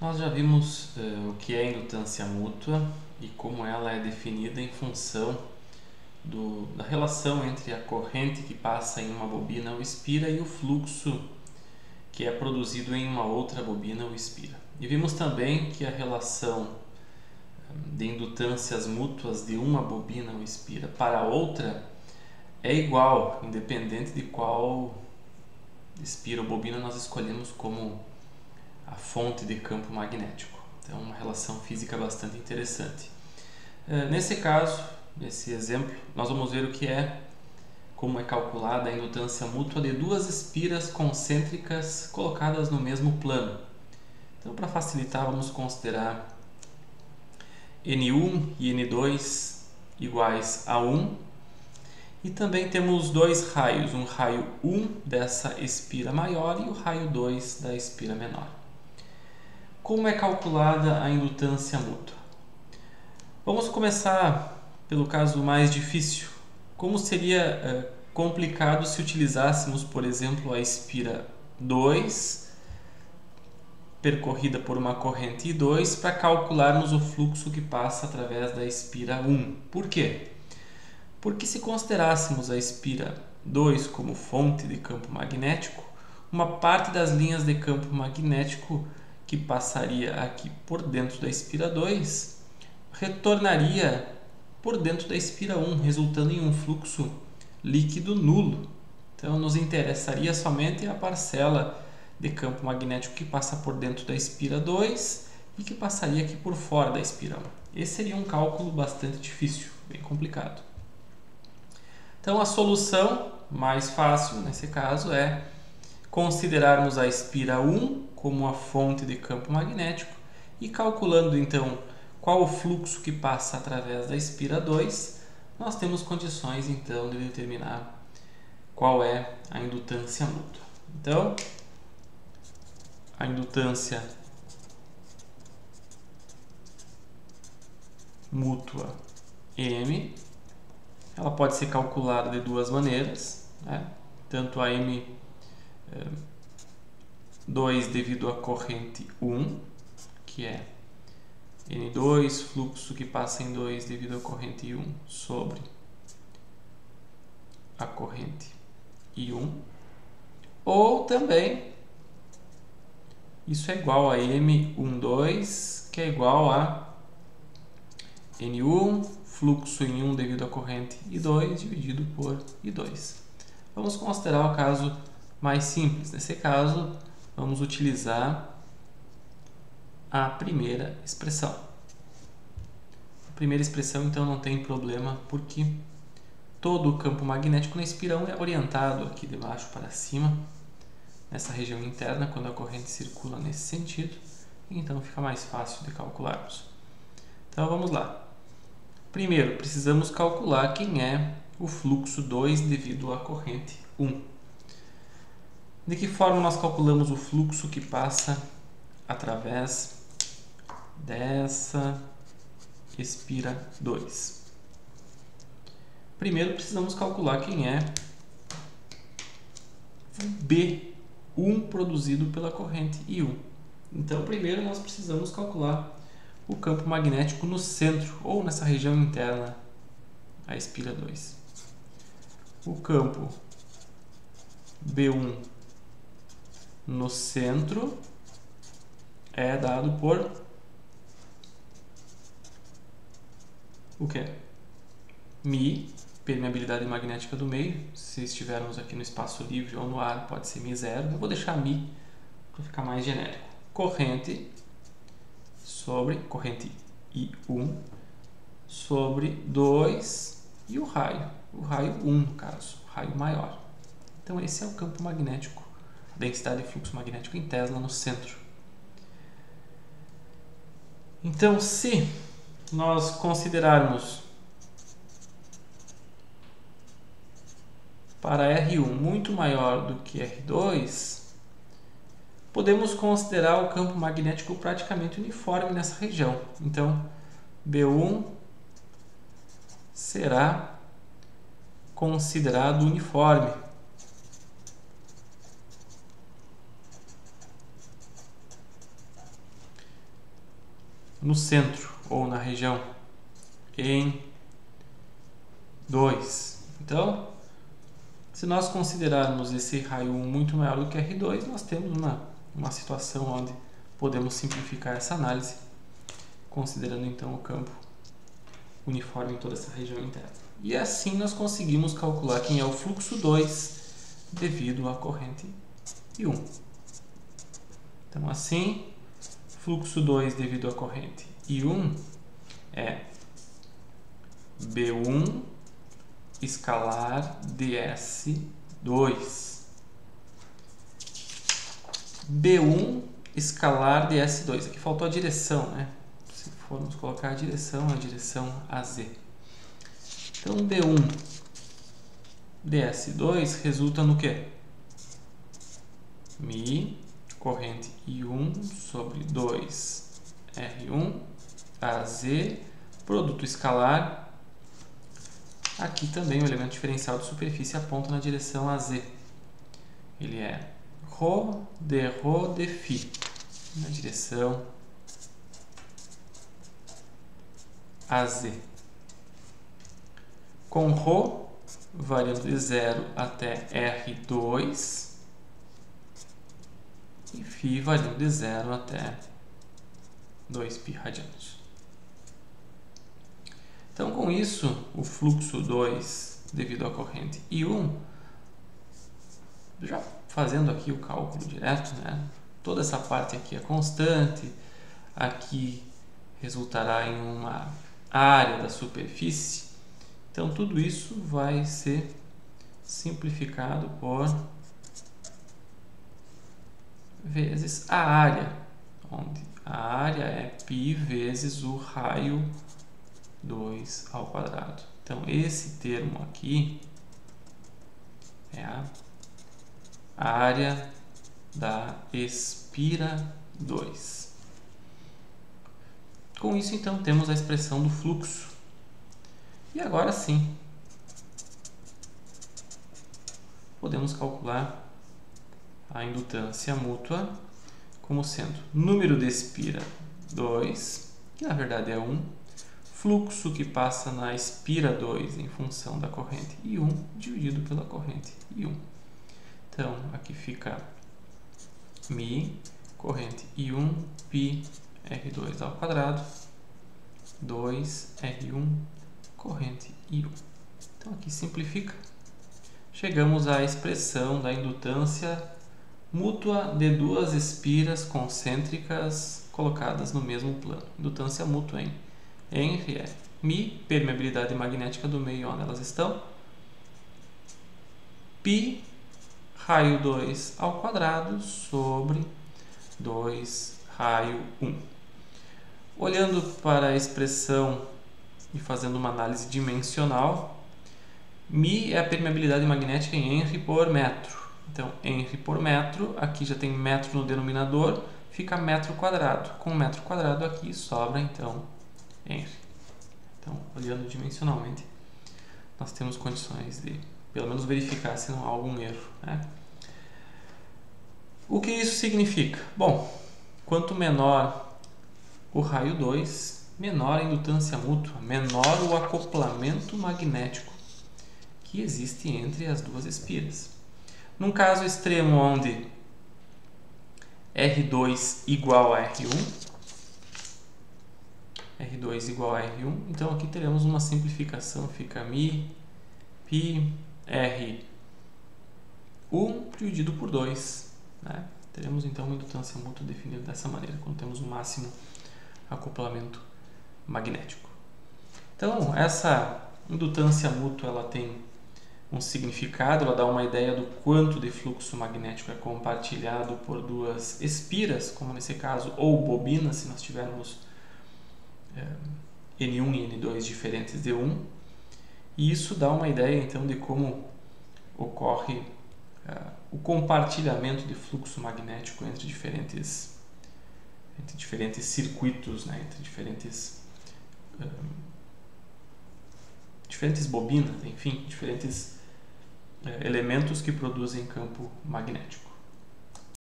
Nós já vimos o que é indutância mútua e como ela é definida em função da relação entre a corrente que passa em uma bobina ou espira e o fluxo que é produzido em uma outra bobina ou espira. E vimos também que a relação de indutâncias mútuas de uma bobina ou espira para a outra é igual, independente de qual espira ou bobina nós escolhemos como a fonte de campo magnético. Então, uma relação física bastante interessante. Nesse caso, nesse exemplo, nós vamos ver o que é, como é calculada a indutância mútua de duas espiras concêntricas colocadas no mesmo plano. Então, para facilitar, vamos considerar N1 e N2 iguais a 1. E também temos dois raios, um raio 1 dessa espira maior e o raio 2 da espira menor. Como é calculada a indutância mútua? Vamos começar pelo caso mais difícil. Como seria complicado se utilizássemos, por exemplo, a espira 2 percorrida por uma corrente I2 para calcularmos o fluxo que passa através da espira 1. Por quê? Porque se considerássemos a espira 2 como fonte de campo magnético, uma parte das linhas de campo magnético que passaria aqui por dentro da espira 2 retornaria por dentro da espira 1, resultando em um fluxo líquido nulo. Então, nos interessaria somente a parcela de campo magnético que passa por dentro da espira 2 e que passaria aqui por fora da espira 1. Esse seria um cálculo bastante difícil, bem complicado. Então, a solução mais fácil nesse caso é considerarmos a espira 1 como a fonte de campo magnético e calculando então qual o fluxo que passa através da espira 2, nós temos condições então de determinar qual é a indutância mútua. Então, a indutância mútua M, ela pode ser calculada de duas maneiras, né? Tanto a M2 devido à corrente 1, que é N2, fluxo que passa em 2 devido à corrente I1 sobre a corrente I1, ou também isso é igual a M12, que é igual a N1, fluxo em 1 devido à corrente I2 dividido por I2. Vamos considerar o caso mais simples. Nesse caso, vamos utilizar a primeira expressão. A primeira expressão, então, não tem problema, porque todo o campo magnético na espira 1 é orientado aqui de baixo para cima, nessa região interna, quando a corrente circula nesse sentido, então fica mais fácil de calcularmos. Então, vamos lá. Primeiro, precisamos calcular quem é o fluxo 2 devido à corrente 1. De que forma nós calculamos o fluxo que passa através dessa espira 2? Primeiro, precisamos calcular quem é o B1 produzido pela corrente I1. Então, primeiro nós precisamos calcular o campo magnético no centro ou nessa região interna à espira 2. O campo B1 no centro é dado por o quê? Mi, permeabilidade magnética do meio. Se estivermos aqui no espaço livre ou no ar, pode ser Mi0. Eu vou deixar Mi para ficar mais genérico. Corrente sobre corrente I1 sobre 2 e o raio 1 no caso, o raio maior. Então esse é o campo magnético, densidade de fluxo magnético em Tesla no centro. Então, se nós considerarmos para R1 muito maior do que R2, podemos considerar o campo magnético praticamente uniforme nessa região. Então, B1 será considerado uniforme. no centro ou na região em 2. Então, se nós considerarmos esse raio 1 muito maior do que R2, nós temos uma situação onde podemos simplificar essa análise, considerando então o campo uniforme em toda essa região interna. E assim nós conseguimos calcular quem é o fluxo 2 devido à corrente I1. Então assim, fluxo 2 devido à corrente I1 é B1 escalar ds2. B1 escalar ds2. Aqui faltou a direção, né? Se formos colocar a direção AZ. Então, B1 ds2 resulta no quê? Mi corrente I1 sobre 2R1 AZ, produto escalar. Aqui também o elemento diferencial de superfície aponta na direção AZ. Ele é ρ de φ, na direção AZ. Com ρ variando de 0 até R2 e φ variando de 0 até 2π radianos. Então, com isso, o fluxo 2 devido à corrente I1, já fazendo aqui o cálculo direto, né? Toda essa parte aqui é constante, aqui resultará em uma área da superfície, então tudo isso vai ser simplificado por vezes a área, onde a área é π vezes o raio 2 ao quadrado. Então, esse termo aqui é a área da espira 2. Com isso, então, temos a expressão do fluxo. E agora sim, podemos calcular a indutância mútua como sendo número de espira 2, que na verdade é 1, fluxo que passa na espira 2 em função da corrente I1 dividido pela corrente I1. Então, aqui fica Mi, corrente I1, π R2 ao quadrado, 2R1, corrente I1. Então, aqui simplifica. Chegamos à expressão da indutância mútua de duas espiras concêntricas colocadas no mesmo plano. Indutância mútua em Henry é Mi, permeabilidade magnética do meio onde elas estão, π raio 2 ao quadrado sobre 2 raio 1. Olhando para a expressão e fazendo uma análise dimensional, Mi é a permeabilidade magnética em Henry por metro. Então, Henry por metro, aqui já tem metro no denominador, fica metro quadrado. Com metro quadrado aqui sobra, então, Henry. Então, olhando dimensionalmente, nós temos condições de, pelo menos, verificar se não há algum erro, né? O que isso significa? Bom, quanto menor o raio 2, menor a indutância mútua, menor o acoplamento magnético que existe entre as duas espiras. Num caso extremo onde R2 igual a R1, R2 igual a R1, então aqui teremos uma simplificação, fica Mi, π, R1 dividido por 2, né? Teremos então uma indutância mútua definida dessa maneira, quando temos o máximo acoplamento magnético. Então, essa indutância mútua ela tem um significado, ela dá uma ideia do quanto de fluxo magnético é compartilhado por duas espiras, como nesse caso, ou bobinas, se nós tivermos N1 e N2 diferentes de 1. E isso dá uma ideia, então, de como ocorre o compartilhamento de fluxo magnético entre diferentes circuitos, né? Entre diferentes bobinas, enfim, diferentes elementos que produzem campo magnético.